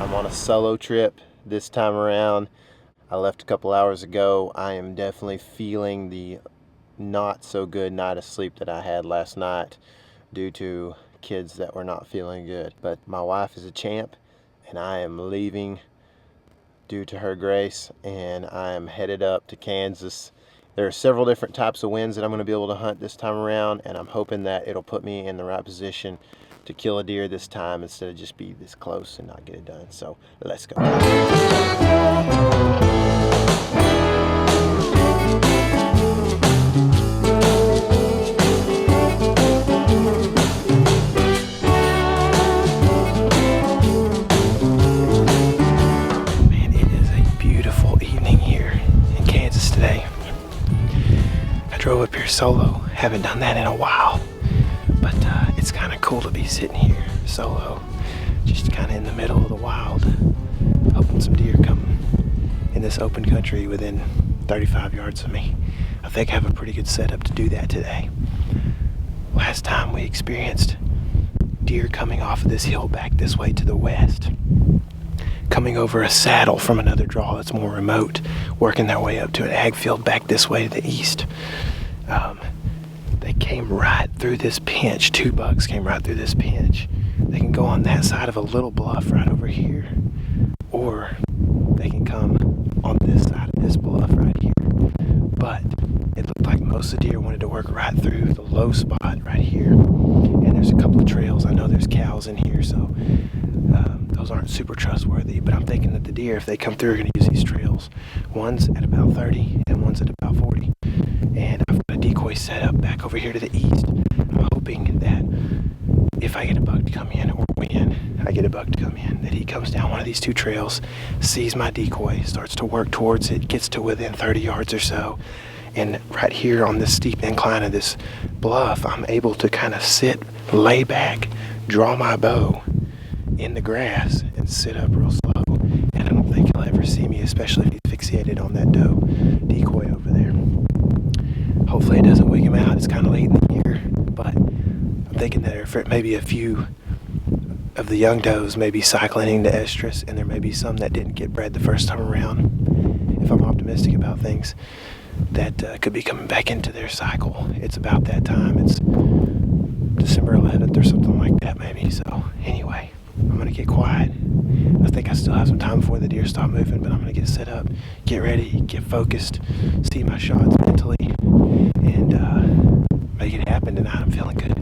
I'm on a solo trip this time around. I left a couple hours ago. I am definitely feeling the not so good night of sleep that I had last night due to kids that were not feeling good. But my wife is a champ and I am leaving due to her grace, and I am headed up to Kansas. There are several different types of winds that I'm going to be able to hunt this time around, and I'm hoping that it'll put me in the right position to kill a deer this time instead of just be this close and not get it done. So let's go. Man, it is a beautiful evening here in Kansas today. I drove up here solo. Haven't done that in a while. But it's kind of cool to be sitting here solo, just kind of in the middle of the wild, hoping some deer come in this open country within 35 yards of me. I think I have a pretty good setup to do that today. Last time we experienced deer coming off of this hill back this way to the west, coming over a saddle from another draw that's more remote, working their way up to an ag field back this way to the east. They came right through this pinch. 2 bucks came right through this pinch. They can go on that side of a little bluff right over here, or they can come on this side of this bluff right here. But it looked like most of the deer wanted to work right through the low spot right here. And there's a couple of trails. I know there's cows in here, so those aren't super trustworthy. But I'm thinking that the deer, if they come through, are going to use these trails. One's at about 30 and one's at about 40. And I've got a decoy set up back over here to the east. I'm hoping that if I get a buck to come in, or when I get a buck to come in, that he comes down one of these 2 trails, sees my decoy, starts to work towards it, gets to within 30 yards or so. And right here on this steep incline of this bluff, I'm able to kind of sit, lay back, draw my bow in the grass, and sit up real slow. And I don't think he'll ever see me, especially if he's fixated on that doe decoy over there. Hopefully it doesn't wig him out. It's kind of late in the year, but I'm thinking that maybe a few of the young does may be cycling into estrus, and there may be some that didn't get bred the first time around. If I'm optimistic about things, that could be coming back into their cycle. It's about that time. It's December 11th or something like that maybe. So anyway, I'm going to get quiet. I think I still have some time before the deer stop moving, but I'm going to get set up, get ready, get focused, see my shots mentally, and make it happen tonight. I'm feeling good.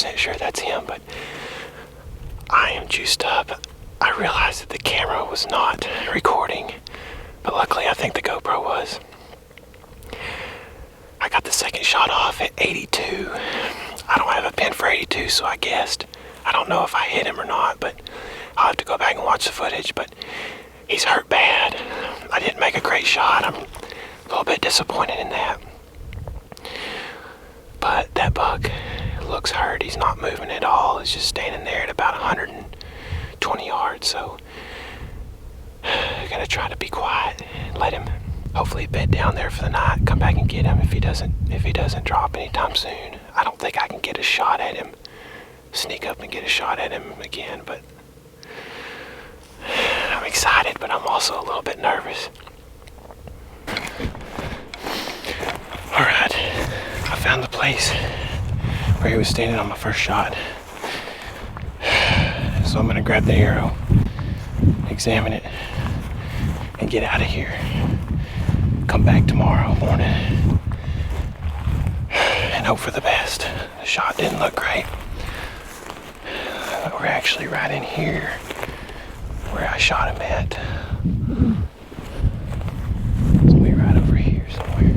100% sure that's him, but I am juiced up. I realized that the camera was not recording, but luckily I think the GoPro was. I got the second shot off at 82. I don't have a pin for 82, so I guessed. I don't know if I hit him or not, but I'll have to go back and watch the footage, but he's hurt bad. I didn't make a great shot. I'm a little bit disappointed in that. But that buck looks hurt. He's not moving at all. He's just standing there at about 120 yards, so I'm gonna try to be quiet and let him hopefully bed down there for the night, come back and get him if he doesn't drop anytime soon. I don't think I can get a shot at him, sneak up and get a shot at him again, but I'm excited, but I'm also a little bit nervous. Alright, I found the place where he was standing on my first shot. So I'm gonna grab the arrow, examine it, and get out of here. Come back tomorrow morning and hope for the best. The shot didn't look great. We're actually right in here where I shot him at. It's gonna be right over here somewhere.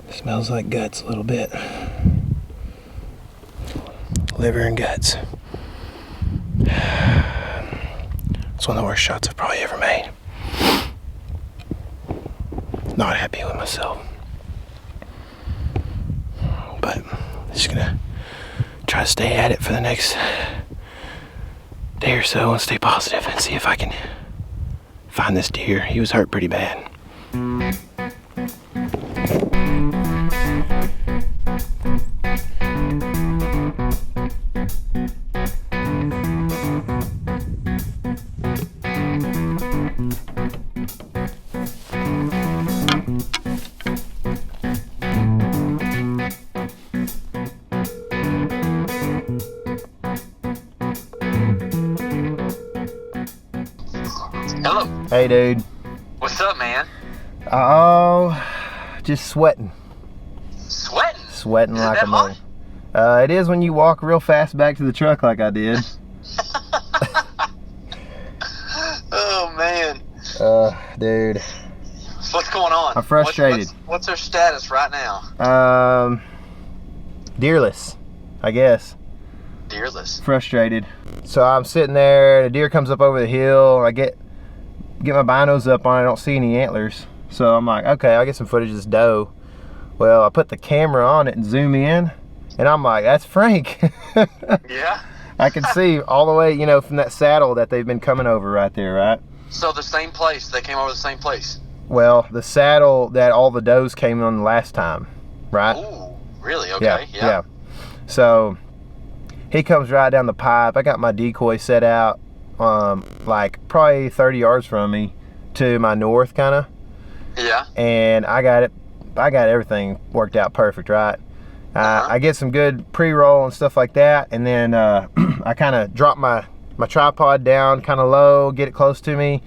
Smells like guts a little bit. Liver and guts. It's one of the worst shots I've probably ever made. Not happy with myself. But I'm just gonna try to stay at it for the next day or so and stay positive and see if I can find this deer. He was hurt pretty bad. Hello. Hey, dude. What's up, man? Oh, just sweating. Sweating? Sweating Is it like that a mug. It is when you walk real fast back to the truck like I did. Oh, man. Dude. So what's going on? I'm frustrated. What's our status right now? Deerless, I guess. Deerless. Frustrated. So I'm sitting there, the deer comes up over the hill, I get my binos up on it, I don't see any antlers. So I'm like, okay, I'll get some footage of this doe. Well, I put the camera on it and zoom in, and I'm like, that's Frank. Yeah? I can see all the way, you know, from that saddle that they've been coming over right there, right? So the same place, they came over the same place? Well, the saddle that all the does came on the last time, right? Ooh, really? Okay, Yeah. So he comes right down the pipe. I got my decoy set out, like probably 30 yards from me to my north, kind of. Yeah. And I got everything worked out perfect, right? I get some good pre-roll and stuff like that, and then I kind of drop my tripod down kind of low, get it close to me,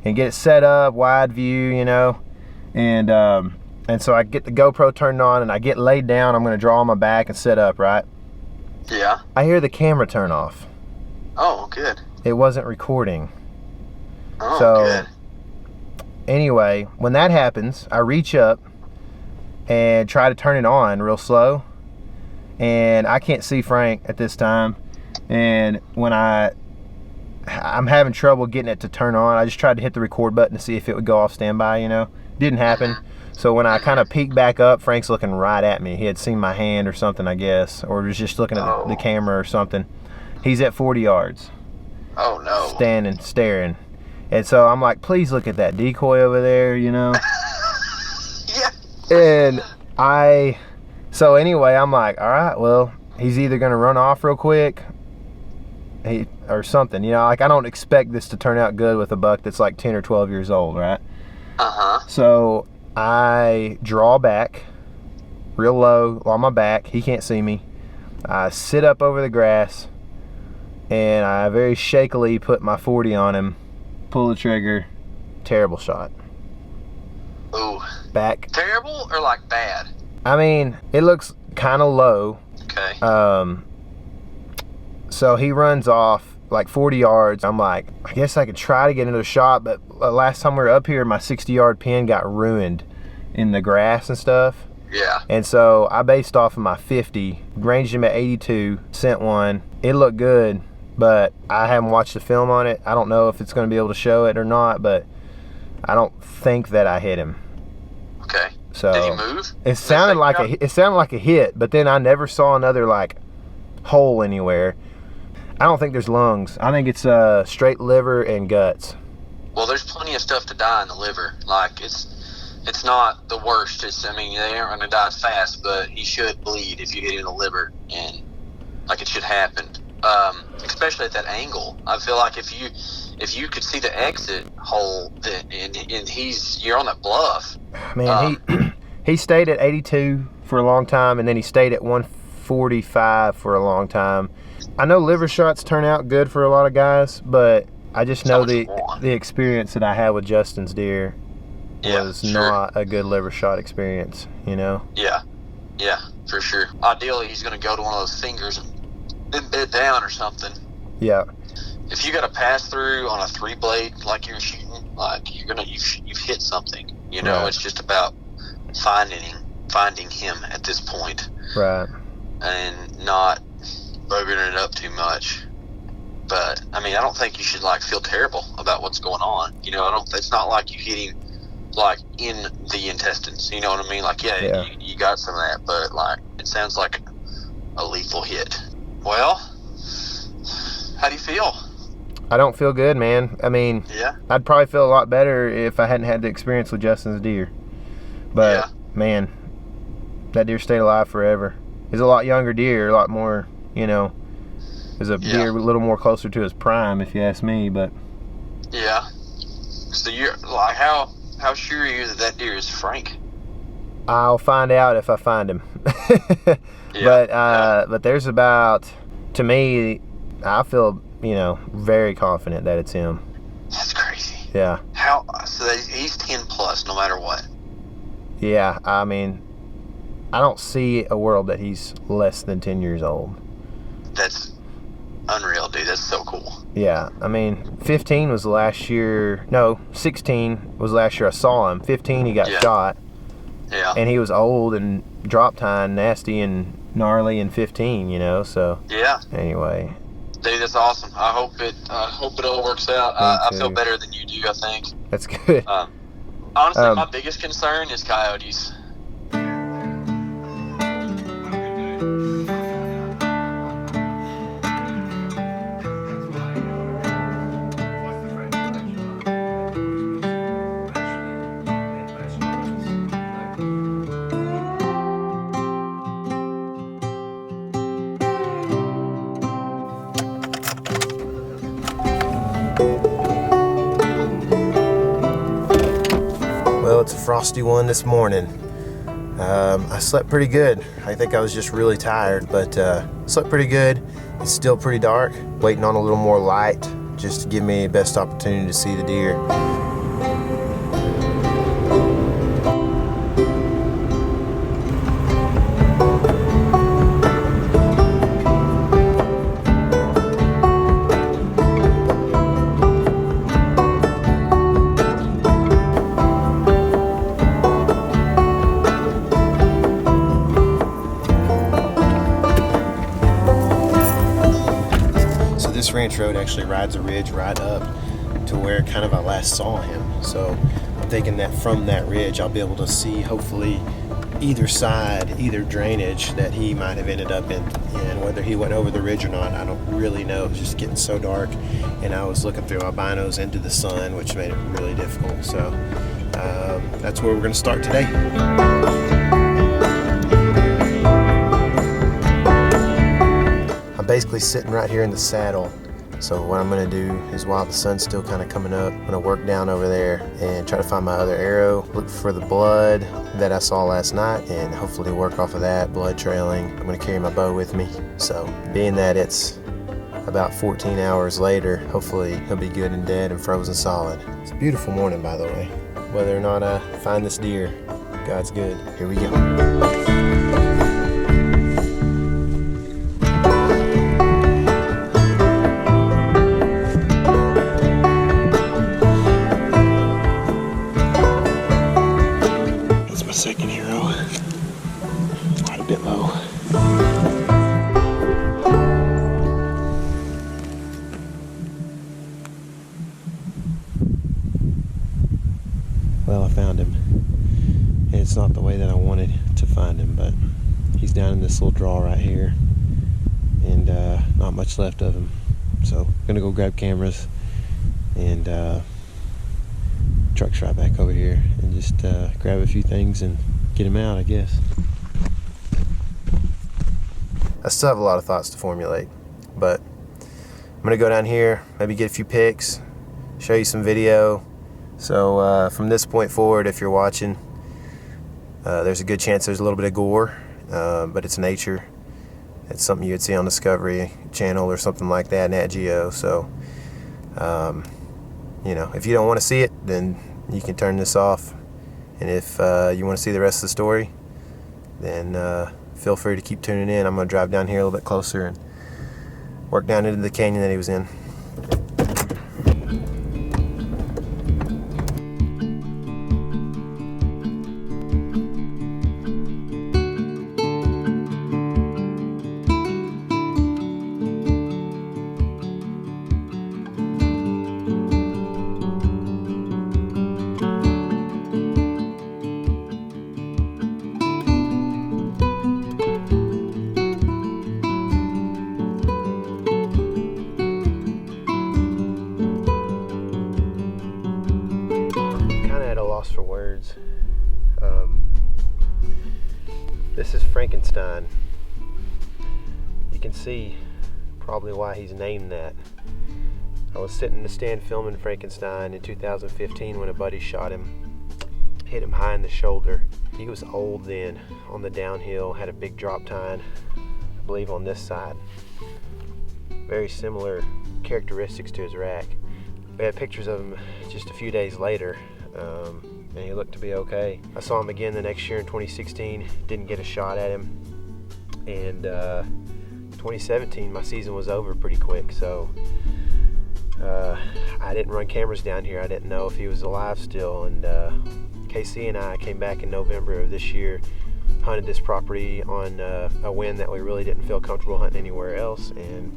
and get it set up, wide view, you know. And so I get the GoPro turned on, and I get laid down. I'm going to draw on my back and set up, right? Yeah. I hear the camera turn off. Oh, good. It wasn't recording. Oh, So good. anyway, when that happens, I reach up and try to turn it on real slow, and I can't see Frank at this time. And when I'm having trouble getting it to turn on, I just tried to hit the record button to see if it would go off standby, you know. Didn't happen. So when I kind of peek back up, Frank's looking right at me. He had seen my hand or something, I guess, or was just looking at the camera or something. He's at 40 yards. Oh, no. Standing, staring. And so I'm like, please look at that decoy over there, you know. Yeah. And so anyway, I'm like, all right, well, he's either going to run off real quick or something, you know. Like, I don't expect this to turn out good with a buck that's like 10 or 12 years old, right? Uh-huh. So I draw back real low on my back. He can't see me. I sit up over the grass, and I very shakily put my 40 on him, pull the trigger, terrible shot. Ooh. Back. Terrible or like bad? I mean, it looks kind of low. Okay. So he runs off like 40 yards. I'm like, I guess I could try to get into a shot, but last time we were up here, my 60-yard pin got ruined in the grass and stuff. Yeah. And so I based off of my 50, ranged him at 82, sent one. It looked good, but I haven't watched the film on it. I don't know if it's going to be able to show it or not, but I don't think that I hit him. Okay. So did he move? It sounded like a hit, but then I never saw another like hole anywhere. I don't think there's lungs. I think it's straight liver and guts. Well, there's plenty of stuff to die in the liver. Like it's not the worst. I mean, they aren't going to die as fast, but he should bleed if you hit him in the liver, and like it should happen. Especially at that angle. I feel like if you could see the exit hole, then and you're on that bluff. Man, he stayed at 82 for a long time, and then he stayed at 145 for a long time. I know liver shots turn out good for a lot of guys, but I just know the experience that I had with Justin's deer was not a good liver shot experience, you know? Yeah, for sure. Ideally, he's going to go to one of those fingers and bed down or something. Yeah. If you got to pass through on a 3-blade like you're shooting, like you've hit something. You know, It's just about finding him at this point. Right. And not buggering it up too much. But I mean, I don't think you should like feel terrible about what's going on. You know, it's not like you hit him like in the intestines. You know what I mean? Like, you got some of that, but like it sounds like a lethal hit. Well, how do you feel? I don't feel good, man. I mean, I'd probably feel a lot better if I hadn't had the experience with Justin's deer. But man, that deer stayed alive forever. He's a lot younger deer, a lot more, you know, is a deer a little more closer to his prime, if you ask me. But so you're like, how sure are you that deer is Frank? I'll find out if I find him. But there's about, to me, I feel, you know, very confident that it's him. That's crazy. Yeah. So he's 10 plus no matter what. Yeah, I mean, I don't see a world that he's less than 10 years old. That's unreal, dude. That's so cool. Yeah, I mean, 15 was last year. No, 16 was last year I saw him. 15 he got shot. Yeah. And he was old and drop time, nasty and gnarly in 15, you know, so. Yeah. Anyway. Dude, that's awesome. I hope it all works out. I feel better than you do, I think. That's good. Honestly, my biggest concern is coyotes. Well, it's a frosty one this morning. I slept pretty good. I think I was just really tired, but slept pretty good. It's still pretty dark. Waiting on a little more light just to give me the best opportunity to see the deer. This ranch road actually rides a ridge right up to where kind of I last saw him. So I'm thinking that from that ridge I'll be able to see hopefully either side, either drainage that he might have ended up in. And whether he went over the ridge or not, I don't really know. It was just getting so dark and I was looking through albinos into the sun, which made it really difficult. So that's where we're going to start today. I'm basically sitting right here in the saddle. So what I'm going to do is while the sun's still kind of coming up, I'm going to work down over there and try to find my other arrow, look for the blood that I saw last night, and hopefully work off of that, blood trailing. I'm going to carry my bow with me. So being that it's about 14 hours later, hopefully he'll be good and dead and frozen solid. It's a beautiful morning, by the way. Whether or not I find this deer, God's good. Here we go. Second hero, quite a bit low. Well, I found him. And it's not the way that I wanted to find him, but he's down in this little draw right here, and not much left of him. So I'm gonna go grab cameras and truck's right back over here, and just grab a few things and get him out, I guess. I still have a lot of thoughts to formulate, but I'm gonna go down here, maybe get a few pics, show you some video. So from this point forward, if you're watching, there's a good chance there's a little bit of gore, but it's nature. It's something you would see on Discovery Channel or something like that, Nat Geo. So you know, if you don't want to see it, then you can turn this off. And if you want to see the rest of the story, then feel free to keep tuning in. I'm going to drive down here a little bit closer and work down into the canyon that he was in. For words. This is Frankenstein. You can see probably why he's named that. I was sitting in the stand filming Frankenstein in 2015 when a buddy shot him, hit him high in the shoulder. He was old then, on the downhill, had a big drop tine, I believe on this side. Very similar characteristics to his rack. We had pictures of him just a few days later, and he looked to be okay. I saw him again the next year in 2016, didn't get a shot at him, and 2017 my season was over pretty quick, so I didn't run cameras down here. I didn't know if he was alive still, and KC and I came back in November of this year, hunted this property on a wind that we really didn't feel comfortable hunting anywhere else, and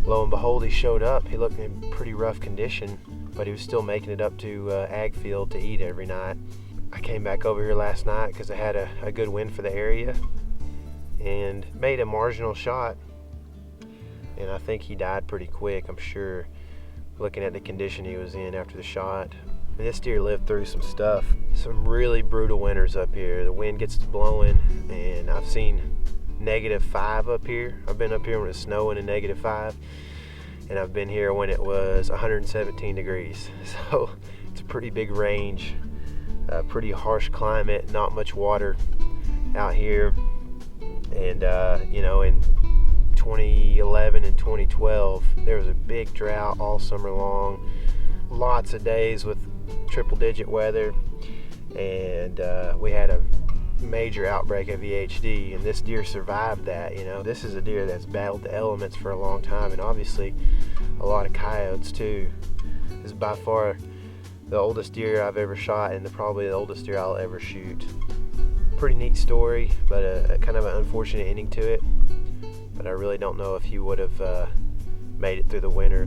lo and behold, he showed up. He looked in pretty rough condition, but he was still making it up to ag field to eat every night. I came back over here last night because I had a good wind for the area and made a marginal shot, and I think he died pretty quick, I'm sure, looking at the condition he was in after the shot. And this deer lived through some stuff, some really brutal winters up here. The wind gets to blowing, and I've seen -5 up here. I've been up here when it's snowing and -5. And I've been here when it was 117 degrees. So it's a pretty big range, pretty harsh climate, not much water out here. And you know, in 2011 and 2012, there was a big drought all summer long, lots of days with triple-digit weather, and we had a major outbreak of VHD, and this deer survived that. You know, this is a deer that's battled the elements for a long time, and obviously a lot of coyotes too. This is by far the oldest deer I've ever shot, and probably the oldest deer I'll ever shoot. Pretty neat story, but a kind of an unfortunate ending to it. But I really don't know if he would have made it through the winter.